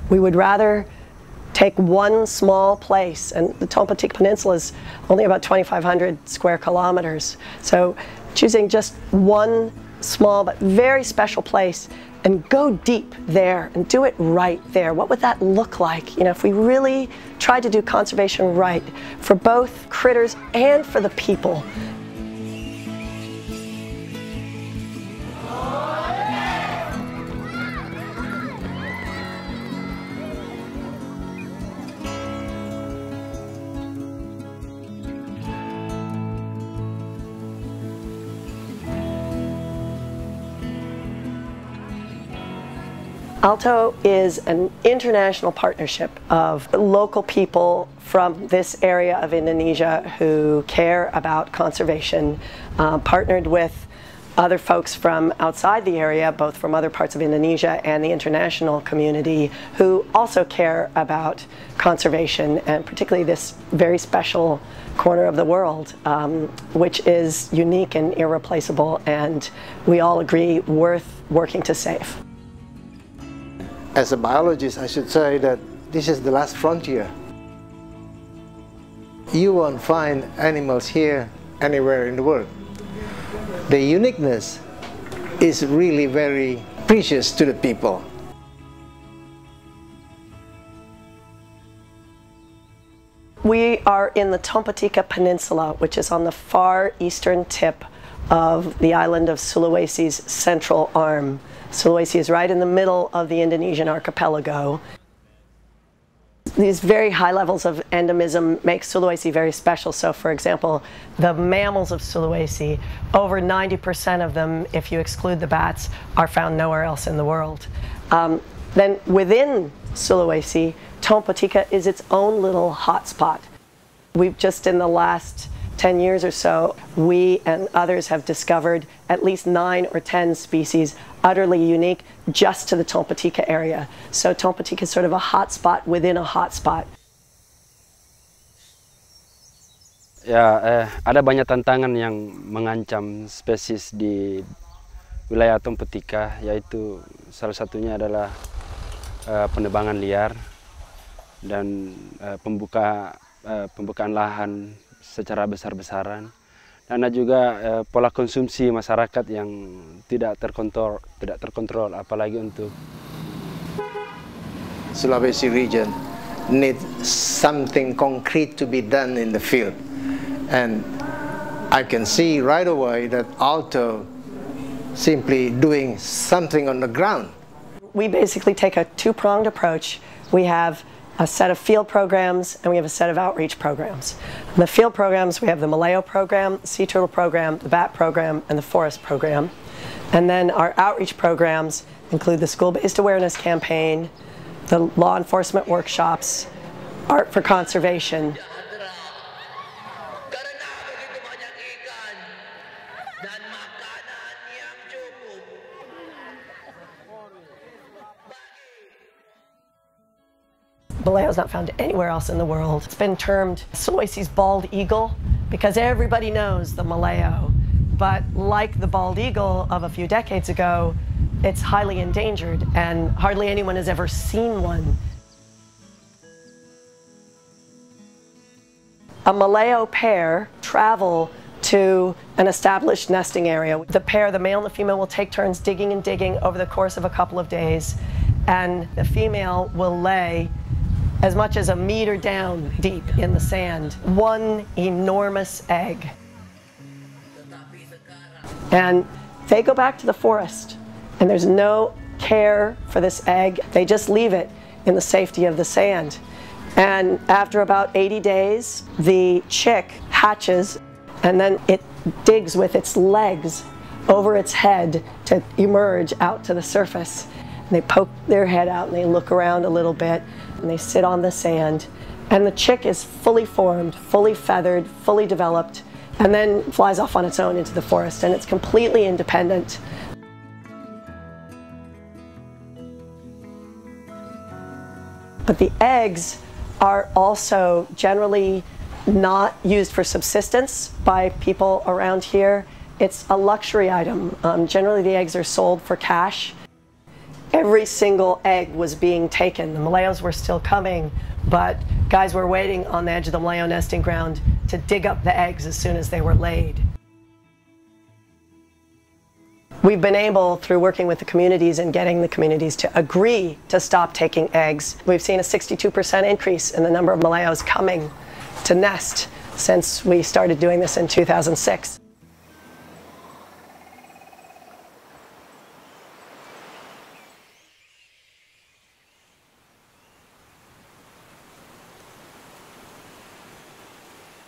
We would rather take one small place, and the Tompotika Peninsula is only about 2,500 square kilometers. So choosing just one small but very special place and go deep there and do it right there. What would that look like? You know, if we really tried to do conservation right for both critters and for the people. AlTo is an international partnership of local people from this area of Indonesia who care about conservation, partnered with other folks from outside the area, both from other parts of Indonesia and the international community, who also care about conservation, and particularly this very special corner of the world, which is unique and irreplaceable, and we all agree worth working to save. As a biologist, I should say that this is the last frontier. You won't find animals here anywhere in the world. The uniqueness is really very precious to the people. We are in the Tompotika Peninsula, which is on the far eastern tip of the island of Sulawesi's central arm. Sulawesi is right in the middle of the Indonesian archipelago. These very high levels of endemism make Sulawesi very special. So, for example, the mammals of Sulawesi, over 90% of them, if you exclude the bats, are found nowhere else in the world. Then within Sulawesi, Tompotika is its own little hotspot. We've just in the last 10 years or so, we and others have discovered at least 9 or 10 species utterly unique just to the Tompotika area. So Tompotika is sort of a hotspot within a hotspot. Ya, ada banyak tantangan yang mengancam spesies di wilayah Tompotika, yaitu salah satunya adalah penebangan liar dan pembukaan lahan secara besar-besaran, dan ada juga pola konsumsi masyarakat yang tidak terkontrol, apalagi untuk Sulawesi region needs something concrete to be done in the field, and I can see right away that AlTo simply doing something on the ground. We basically take a two-pronged approach. We have a set of field programs and we have a set of outreach programs. In the field programs, we have the Malayo program, the sea turtle program, the bat program, and the forest program. And then our outreach programs include the school-based awareness campaign, the law enforcement workshops, art for conservation. Malayo is not found anywhere else in the world. It's been termed Sulawesi's bald eagle because everybody knows the Malayo. But like the bald eagle of a few decades ago, it's highly endangered and hardly anyone has ever seen one. A Malayo pair travel to an established nesting area. The pair, the male and the female, will take turns digging and digging over the course of a couple of days, and the female will lay as much as 1 meter down deep in the sand, one enormous egg. And they go back to the forest, and there's no care for this egg. They just leave it in the safety of the sand. And after about 80 days, the chick hatches, and then it digs with its legs over its head to emerge out to the surface. And they poke their head out and they look around a little bit and they sit on the sand, and the chick is fully formed, fully feathered, fully developed, and then flies off on its own into the forest, and it's completely independent. But the eggs are also generally not used for subsistence by people around here. It's a luxury item. Generally the eggs are sold for cash. Every single egg was being taken. The Malaya's were still coming, but guys were waiting on the edge of the Malayo nesting ground to dig up the eggs as soon as they were laid. We've been able, through working with the communities and getting the communities to agree to stop taking eggs, we've seen a 62% increase in the number of Malayos coming to nest since we started doing this in 2006.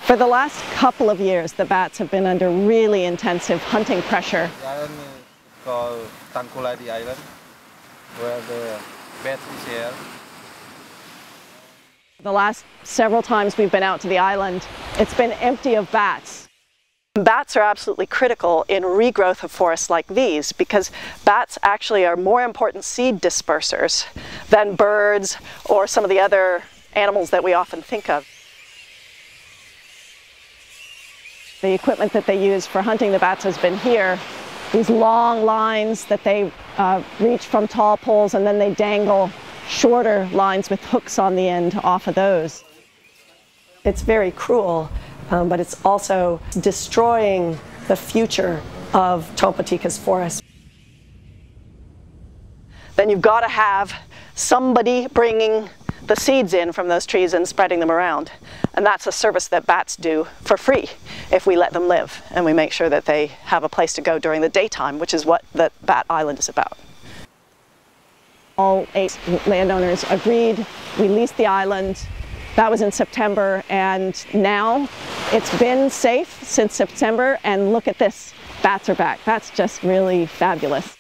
For the last couple of years, the bats have been under really intensive hunting pressure. The island is called Tangkuladi Island, where the bats is here. The last several times we've been out to the island, it's been empty of bats. Bats are absolutely critical in regrowth of forests like these because bats actually are more important seed dispersers than birds or some of the other animals that we often think of. The equipment that they use for hunting the bats has been here. These long lines that they reach from tall poles, and then they dangle shorter lines with hooks on the end off of those. It's very cruel, but it's also destroying the future of Tompotika's forest. Then you've got to have somebody bringing the seeds in from those trees and spreading them around. And that's a service that bats do for free if we let them live and we make sure that they have a place to go during the daytime, which is what the Bat Island is about. All 8 landowners agreed. We leased the island. That was in September, and now it's been safe since September, and look at this, bats are back. That's just really fabulous.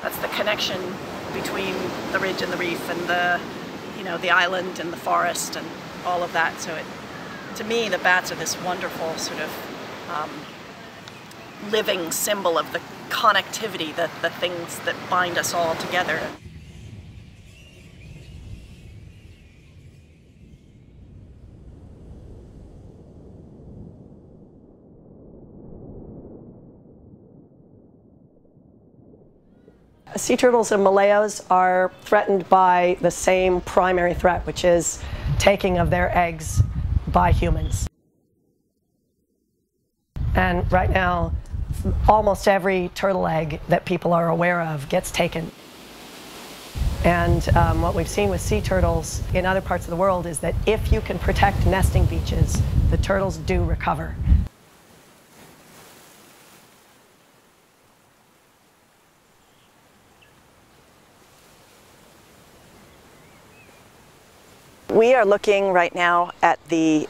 That's the connection between the ridge and the reef and the island and the forest and all of that. So to me, the bats are this wonderful sort of living symbol of the connectivity, the things that bind us all together. Sea turtles and Malayos are threatened by the same primary threat, which is taking of their eggs by humans. And right now, almost every turtle egg that people are aware of gets taken. And what we've seen with sea turtles in other parts of the world is that if you can protect nesting beaches, the turtles do recover. We are looking right now at the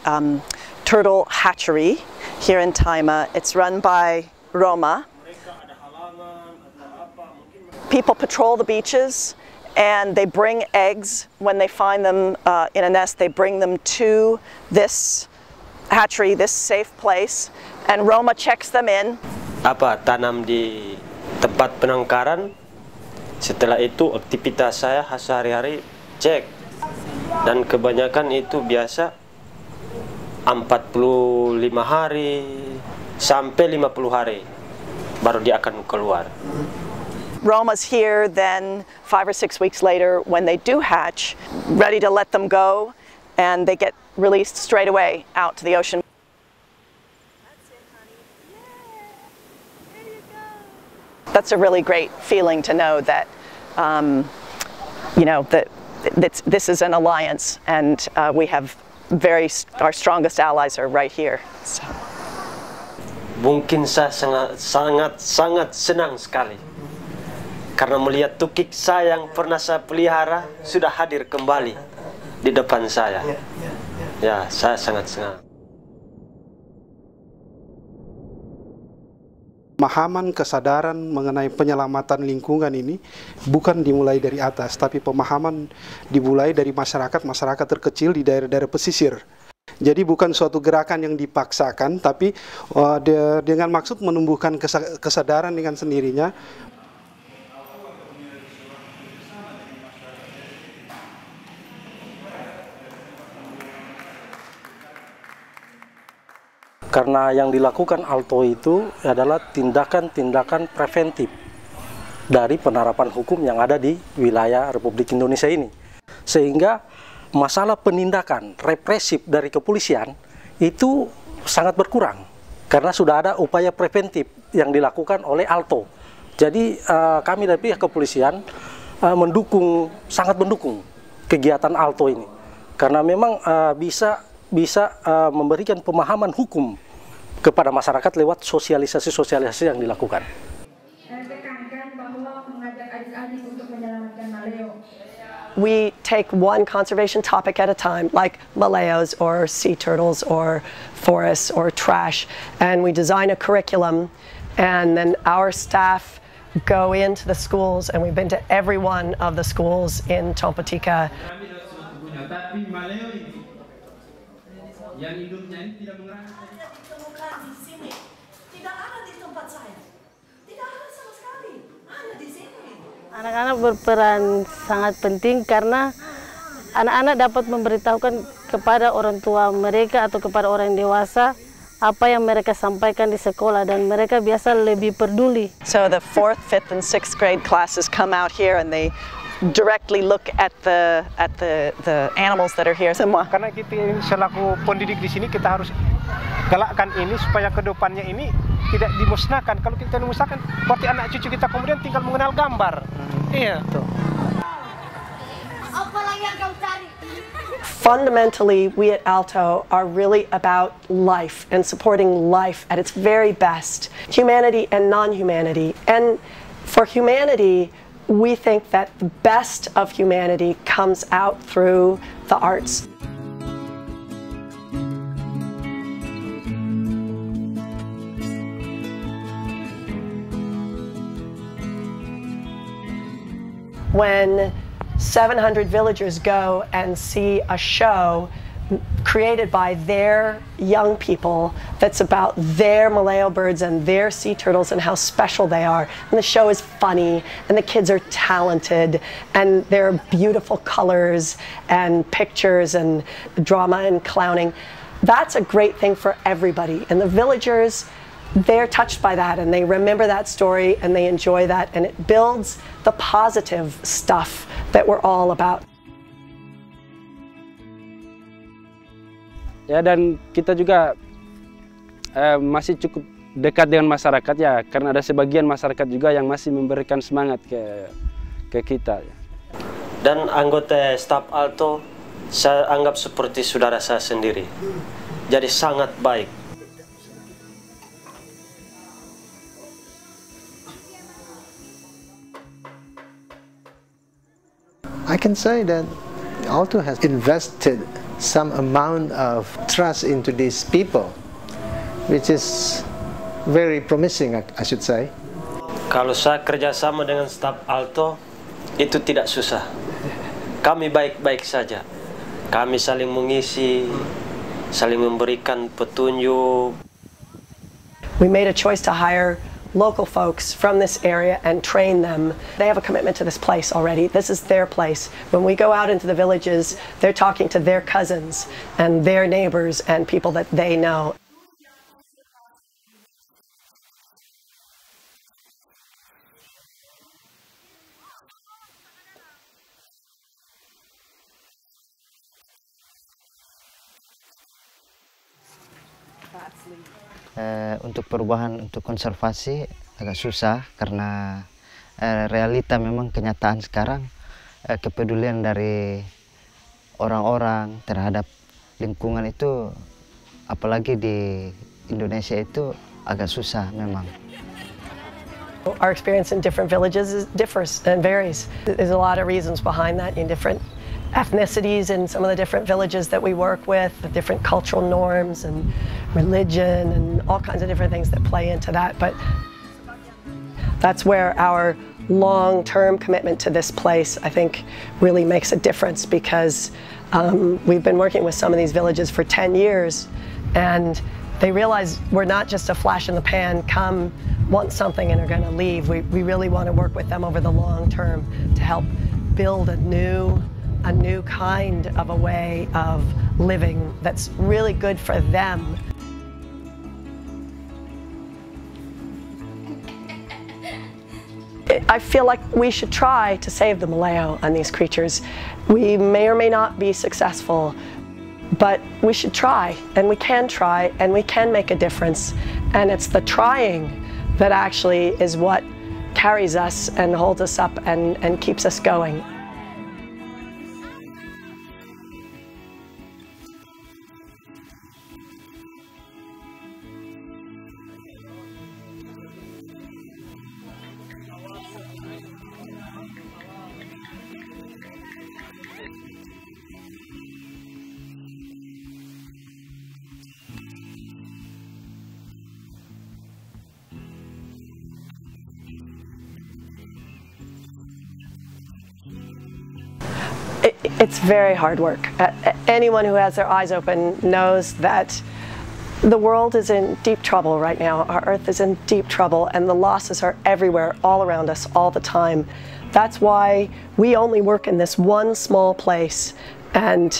turtle hatchery here in Taima. It's run by Roma. People patrol the beaches and they bring eggs. When they find them in a nest, they bring them to this hatchery, this safe place, and Roma checks them in. Tanam di tempat penangkaran. Setelah itu aktivitas saya sehari-hari cek. Dan kebanyakan itu biasa 45 hari sampai 50 hari baru dia akan keluar. Roma's here then 5 or 6 weeks later when they do hatch, ready to let them go, and they get released straight away out to the ocean. That's it, honey. Yeah. There you go. That's a really great feeling to know that, that this is an alliance, and we have our strongest allies are right here. So. Mungkin saya sangat senang sekali karena melihat tukik saya yang pernah saya pelihara sudah hadir kembali di depan saya. Ya, saya sangat senang. Pemahaman kesadaran mengenai penyelamatan lingkungan ini bukan dimulai dari atas, tapi pemahaman dimulai dari masyarakat terkecil di daerah-daerah pesisir. Jadi bukan suatu gerakan yang dipaksakan, tapi dengan maksud menumbuhkan kesadaran dengan sendirinya. Karena yang dilakukan AlTo itu adalah tindakan-tindakan preventif dari penerapan hukum yang ada di wilayah Republik Indonesia ini. Sehingga masalah penindakan represif dari kepolisian itu sangat berkurang. Karena sudah ada upaya preventif yang dilakukan oleh AlTo. Jadi kami dari pihak kepolisian sangat mendukung kegiatan AlTo ini. Karena memang bisa memberikan pemahaman hukum kepada masyarakat lewat sosialisasi yang dilakukan. We take one conservation topic at a time, like maleos or sea turtles or forests or trash, and we design a curriculum, and then our staff go into the schools, and we've been to every one of the schools in Tompotika. Yang hidupnya ini tidak mengerasa. Ditemukan di sini, tidak ada di tempat saya, tidak ada sama sekali, hanya di sini. Anak-anak berperan sangat penting karena anak-anak dapat memberitahukan kepada orang tua mereka atau kepada orang dewasa apa yang mereka sampaikan di sekolah, dan mereka biasa lebih peduli. So the 4th, 5th, and 6th grade classes come out here and they directly look at the animals that are here. Semua. Karena kita ini selaku pendidik di sini, kita harus galakkan ini supaya kedepannya ini tidak dimusnahkan. Kalau kita dimusnahkan, berarti anak cucu kita kemudian tinggal mengenal gambar. Iya. Apa lagi yang kau cari? Fundamentally, we at AlTo are really about life and supporting life at its very best, humanity and non-humanity. And for humanity, we think that the best of humanity comes out through the arts. When 700 villagers go and see a show created by their young people that's about their Maleo birds and their sea turtles and how special they are. And the show is funny, and the kids are talented, and there are beautiful colors and pictures and drama and clowning. That's a great thing for everybody. And the villagers, they're touched by that, and they remember that story, and they enjoy that, and it builds the positive stuff that we're all about. Ya, dan kita juga masih cukup dekat dengan masyarakat ya, karena ada sebagian masyarakat juga yang masih memberikan semangat ke kita. Dan anggota staf AlTo saya anggap seperti saudara saya sendiri. Jadi sangat baik. I can say that AlTo has invested some amount of trust into these people, which is very promising, I should say. Kalau saya kerjasama dengan staf AlTo, itu tidak susah. Kami baik-baik saja. Kami saling mengisi, saling memberikan petunjuk. We made a choice to hire local folks from this area and train them. They have a commitment to this place already. This is their place. When we go out into the villages, they're talking to their cousins and their neighbors and people that they know. Untuk perubahan, untuk konservasi agak susah karena realita memang kenyataan sekarang, kepedulian dari orang-orang terhadap lingkungan itu, apalagi di Indonesia itu agak susah memang. Our experience in different villages differs and varies. There's a lot of reasons behind that in different ethnicities in some of the different villages that we work with, the different cultural norms and religion and all kinds of different things that play into that. But that's where our long-term commitment to this place, I think, really makes a difference, because we've been working with some of these villages for 10 years, and they realize we're not just a flash in the pan, come, want something and are going to leave. We really want to work with them over the long term to help build a new kind of a way of living that's really good for them. I feel like we should try to save the Maleo and these creatures. We may or may not be successful, but we should try, and we can try, and we can make a difference. And it's the trying that actually is what carries us and holds us up and keeps us going. It's very hard work. Anyone who has their eyes open knows that the world is in deep trouble right now. Our Earth is in deep trouble, and the losses are everywhere, all around us, all the time. That's why we only work in this one small place. And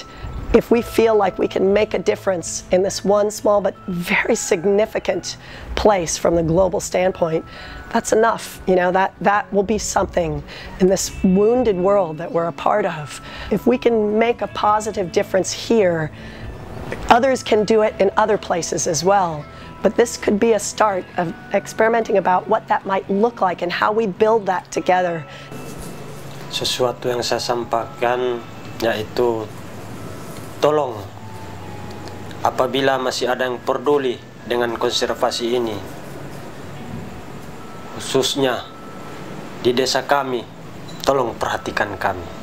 if we feel like we can make a difference in this one small but very significant place from the global standpoint, that's enough. You know, that will be something in this wounded world that we're a part of. If we can make a positive difference here, others can do it in other places as well. But this could be a start of experimenting about what that might look like and how we build that together. Sesuatu yang saya sampaikan yaitu tolong apabila masih ada yang peduli dengan konservasi ini, khususnya di desa kami, tolong perhatikan kami.